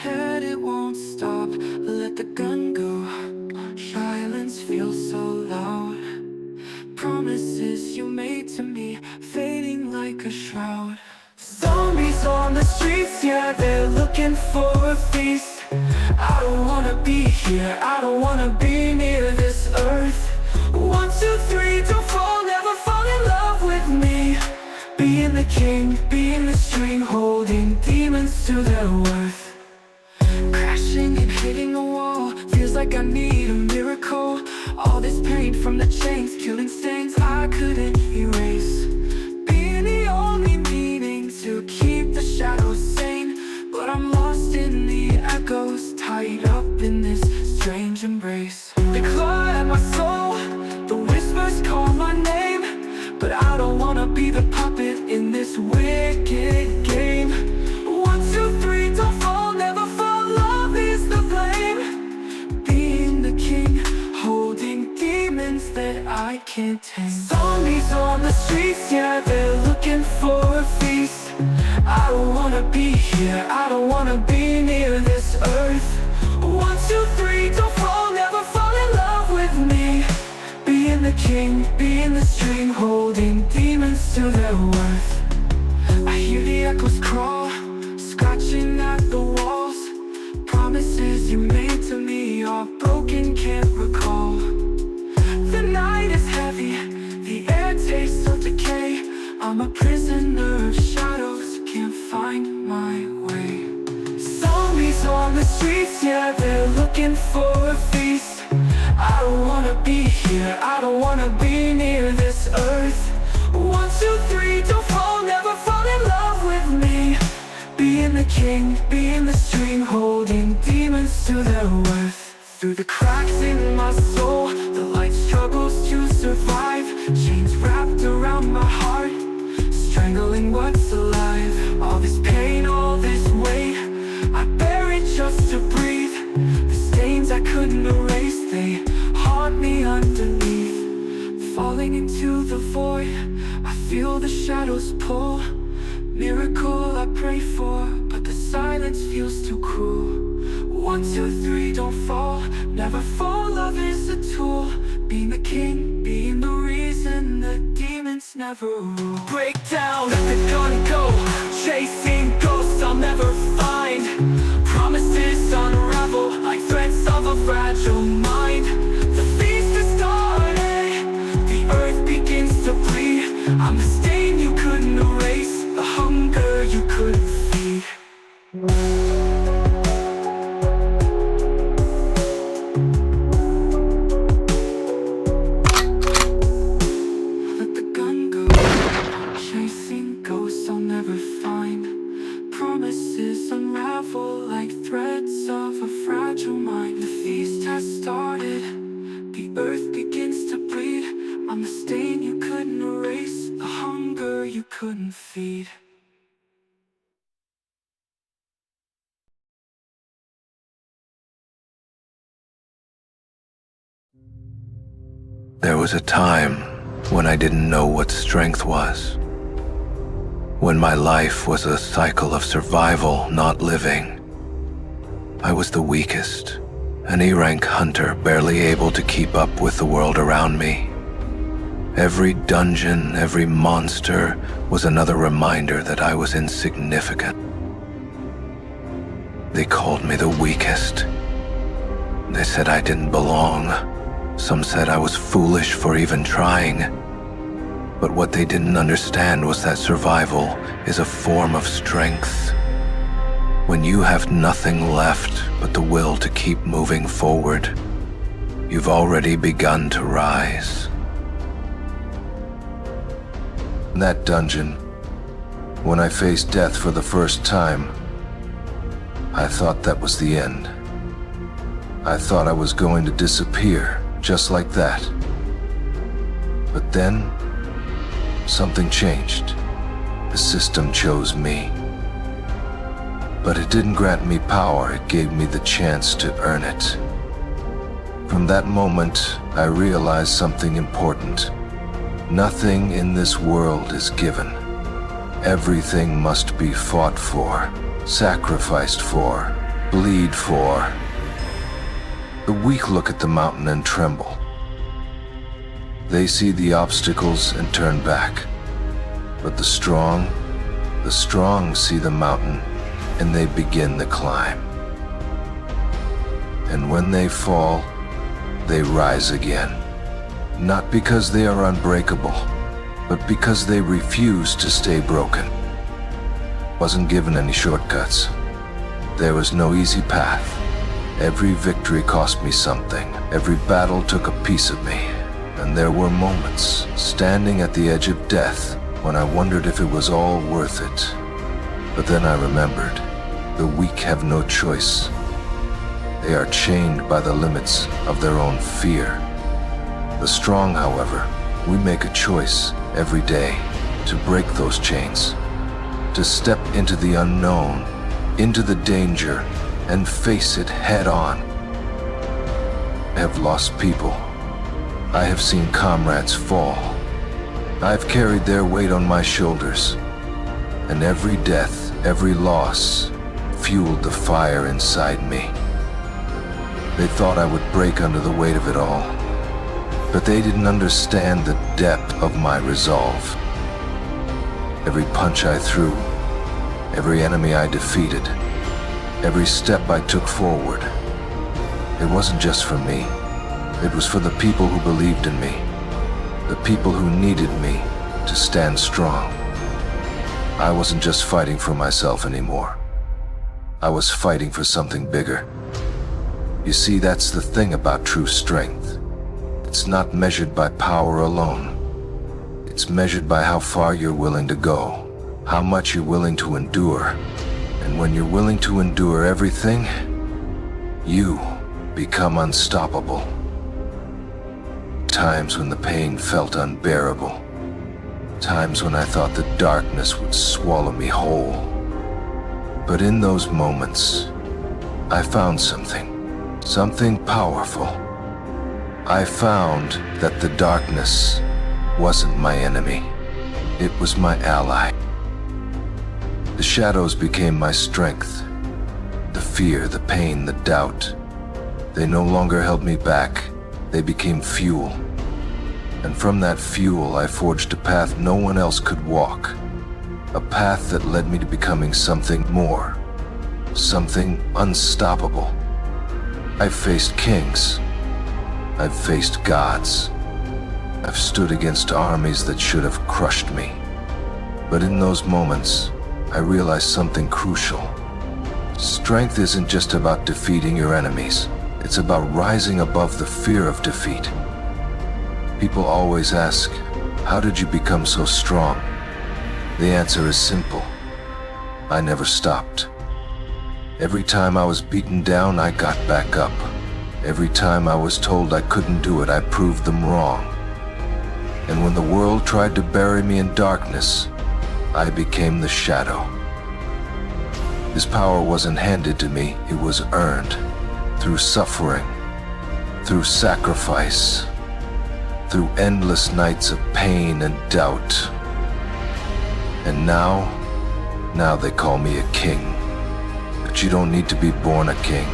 head, it won't stop. Let the gun go. Silence feels so loud. Promises you made to me, fading like a shroud. Zombies on the streets, yeah, they're looking for a feast. I don't wanna be here, I don't wanna be near this earth. 1, 2, 3, don't fall, never fall in love with me. Being the king, being the string, holding demons to their worth. Crashing and hitting the wall, feels like I need a miracle. All this pain from the chains, killing stains I couldn't erase. Being the only meaning to keep the shadows sane. But I'm lost in the echoes, tied up in this strange embrace. They claw at my soul, the whispers call my name. But I don't wanna be the puppet in this wicked game. 1, 2, 3, don't fall, never fall, love is the blame. Being the king, holding demons that I can't tame. Zombies on the streets, yeah, they're looking for a feast. I don't wanna be here, I don't wanna be near this earth. 1, 2, 3, don't fall, never fall in love with me. Being the king, being the string, holding demons to their worth. I hear the echoes crawl, scratching at the walls. Promises you made to me are broken, can't recall. The night is heavy, the air tastes of decay. I'm a prisoner of shadows, can't find my way. Zombies on the streets, yeah, they're looking for a feast. I don't wanna be here, I don't wanna be near this earth. 1, 2, 3, don't fall, never fall in love with me. Being the king, being the string, holding demons to their worth. Through the cracks in my soul, the light struggles to survive. Chains wrapped around my heart, strangling what's alive. All this pain, all this weight, I bear it just to breathe. The stains I couldn't erase, they haunt me underneath. Falling into the void, I feel the shadows pull. Miracle I pray for, but the silence feels too cruel. 1, 2, 3, don't fall, never fall, love is a tool. Being the king, being the reason the demons never rule. Break down, let the gun go, chasing ghosts I'll never find. Promises unravel like threads of a fragile mind. The feast has started, the earth begins to bleed. I'm the stain you couldn't erase, the hunger you couldn't feed. Let the gun go, chasing ghosts I'll never find. Promises unravel like threads of a fragile mind. The feast has started, the earth begins to bleed. I'm the stain you couldn't erase, the hunger you couldn't feed. There was a time when I didn't know what strength was. When my life was a cycle of survival, not living. I was the weakest, an E-rank hunter barely able to keep up with the world around me. Every dungeon, every monster was another reminder that I was insignificant. They called me the weakest. They said I didn't belong. Some said I was foolish for even trying. But what they didn't understand was that survival is a form of strength. When you have nothing left but the will to keep moving forward, you've already begun to rise. In that dungeon, when I faced death for the first time, I thought that was the end. I thought I was going to disappear, just like that. But then, something changed. The system chose me. But it didn't grant me power, it gave me the chance to earn it. From that moment, I realized something important. Nothing in this world is given. Everything must be fought for, sacrificed for, bleed for. The weak look at the mountain and tremble. They see the obstacles and turn back. But the strong see the mountain and they begin the climb. And when they fall, they rise again. Not because they are unbreakable, but because they refuse to stay broken. Wasn't given any shortcuts. There was no easy path. Every victory cost me something. Every battle took a piece of me. And there were moments, standing at the edge of death, when I wondered if it was all worth it. But then I remembered, the weak have no choice. They are chained by the limits of their own fear. The strong, however, we make a choice every day to break those chains, to step into the unknown, into the danger, and face it head on. I have lost people. I have seen comrades fall. I've carried their weight on my shoulders, and every death, every loss, fueled the fire inside me. They thought I would break under the weight of it all, but they didn't understand the depth of my resolve. Every punch I threw, every enemy I defeated, every step I took forward, it wasn't just for me. It was for the people who believed in me, the people who needed me to stand strong. I wasn't just fighting for myself anymore. I was fighting for something bigger. You see, that's the thing about true strength. It's not measured by power alone. It's measured by how far you're willing to go, how much you're willing to endure. And when you're willing to endure everything, you become unstoppable. Times when the pain felt unbearable. Times when I thought the darkness would swallow me whole. But in those moments, I found something powerful. I found that the darkness wasn't my enemy. It was my ally. The shadows became my strength. The fear, the pain, the doubt. They no longer held me back. They became fuel. And from that fuel, I forged a path no one else could walk. A path that led me to becoming something more. Something unstoppable. I've faced kings. I've faced gods. I've stood against armies that should have crushed me. But in those moments, I realized something crucial. Strength isn't just about defeating your enemies. It's about rising above the fear of defeat. People always ask, how did you become so strong? The answer is simple. I never stopped. Every time I was beaten down, I got back up. Every time I was told I couldn't do it, I proved them wrong. And when the world tried to bury me in darkness, I became the shadow. This power wasn't handed to me, it was earned. Through suffering, through sacrifice, through endless nights of pain and doubt. And now they call me a king. But you don't need to be born a king.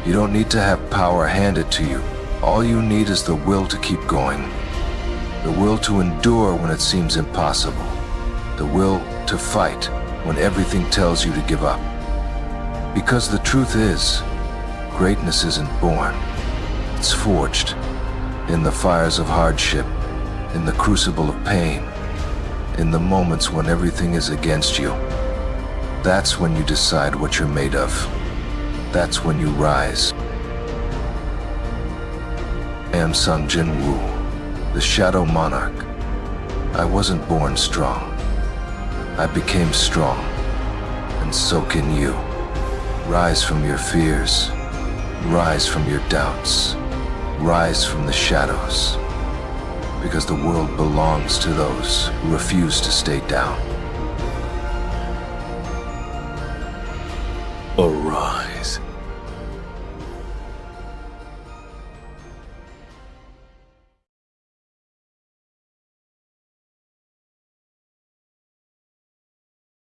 You don't need to have power handed to you. All you need is the will to keep going. The will to endure when it seems impossible. The will to fight when everything tells you to give up. Because the truth is, greatness isn't born. It's forged. In the fires of hardship, in the crucible of pain, in the moments when everything is against you. That's when you decide what you're made of. That's when you rise. I am Sun Jin Woo, the Shadow Monarch. I wasn't born strong. I became strong, and so can you. Rise from your fears. Rise from your doubts. Rise from the shadows. Because the world belongs to those who refuse to stay down. Arise.